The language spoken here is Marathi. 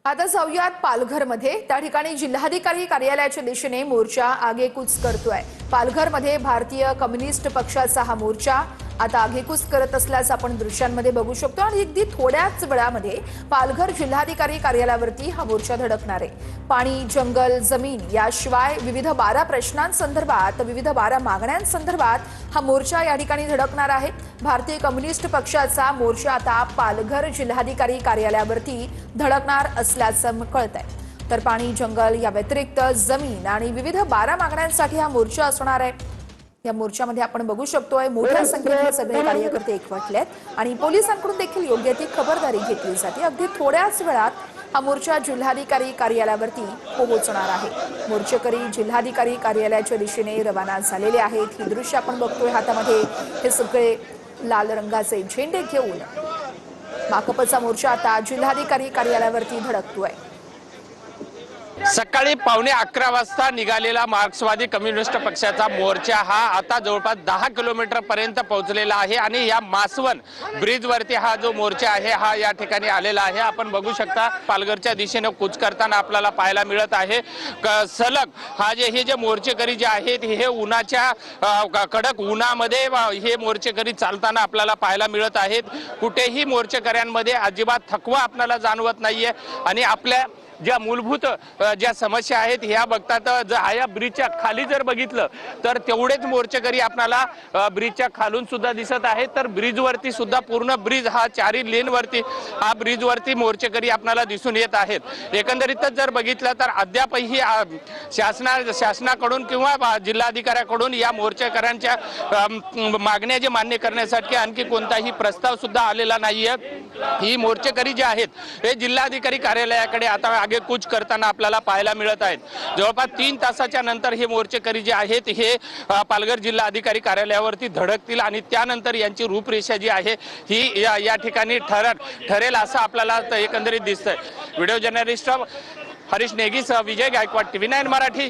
आता जाऊयात पालघरमध्ये। त्या ठिकाणी जिल्हाधिकारी कार्यालयाच्या दिशेने मोर्चा आगेकूच करतोय। पालघरमध्ये भारतीय कम्युनिस्ट पक्षाचा हा मोर्चा आता आगेकूच करत असल्याचं आपण दृश्यांमध्ये बघू शकतो आणि अगदी थोड्याच वेळामध्ये पालघर जिल्हाधिकारी कार्यालयावरती हा मोर्चा धडकणार आहे। पाणी, जंगल, जमीन याशिवाय विविध 12 प्रश्नांसंदर्भात, विविध 12 मागण्यांसंदर्भात हा मोर्चा या ठिकाणी धडकणार आहे। भारतीय कम्युनिस्ट पक्षाचा मोर्चा आता पालघर जिल्हाधिकारी कार्यालयावरती धडकणार असल्याचं कळतंय। तर पाणी, जंगल या व्यतिरिक्त जमीन आणि विविध 12 मागण्यांसाठी हा मोर्चा असणार आहे। या मोर्चामध्ये आपण बघू शकतोय मोठ्या संख्येने सगळे कार्यकर्ते एकवटलेत आणि पोलिसांकडून देखील योग्य ती खबरदारी घेतली जाते। अगदी थोड्याच वेळात हा मोर्चा जिल्हाधिकारी कार्यालयावरती पोहोचणार आहे। मोर्चेकरी जिल्हाधिकारी कार्यालयाच्या दिशेने रवाना झालेले आहेत। ही दृश्य आपण बघतोय। हातामध्ये हे सगळे लाल रंगाचे झेंडे घेऊन माकपचा मोर्चा आता जिल्हाधिकारी कार्यालयावरती धडकतोय। सकाळी 11:15 वाजता निघालेला मार्क्सवादी कम्युनिस्ट पक्षाचा मोर्चा हा आता जवळपास 10 किलोमीटर पर्यंत पोहोचलेला आहे आणि या मासवण ब्रिजवरती हा जो मोर्चा आहे हा या ठिकाणी आलेला आहे। आपण बघू शकता पालघरच्या दिशेने कूच करताना आपल्याला पाहायला मिळत आहे। सलग हे जे मोर्चेकरी जे आहेत हे उन्हाच्या कडक उन्हामध्ये हे मोर्चेकरी चालताना आपल्याला पाहायला मिळत आहेत। कुठेही मोर्चेकऱ्यांमध्ये अजिबात थकवा आपल्याला जाणवत नाहीये आणि आपल्या ज्या मूलभूत ज्या समस्या आहेत ह्या बघतात। या ब्रिजच्या खाली जर बघितलं तर तेवढेच मोर्चेकरी आपल्याला ब्रिजच्या खालून सुद्धा दिसत आहेत। तर ब्रिजवरती सुद्धा पूर्ण ब्रिज हा 4 लेनवरती हा ब्रिजवरती मोर्चेकरी आपल्याला दिसून येत आहेत। एकंदरीतच जर बघितलं तर अद्यापही शासनाकडून किंवा जिल्हाधिकाऱ्याकडून या मोर्चेकऱ्यांच्या मागण्या जे मान्य करण्यासाठी आणखी कोणताही प्रस्ताव सुद्धा आलेला नाहीये। ही मोर्चेकरी जे आहेत हे जिल्हाधिकारी कार्यालयाकडे आता कूच करताना आपल्याला पाहायला मिळत आहेत। जवळपास 3 तासाच्या नंतर हे मोर्चेकरी जे आहेत हे पालघर जिल्हा अधिकारी कार्यालयावरती धडकतील आणि त्यानंतर यांची रूपरेषा जी आहे ही या ठिकाणी ठरेल असं आपल्याला एकंदरीत दिसतंय। व्हिडिओ जर्नलिस्ट हरीश नेगीसह विजय गायकवाड, TV9 मराठी।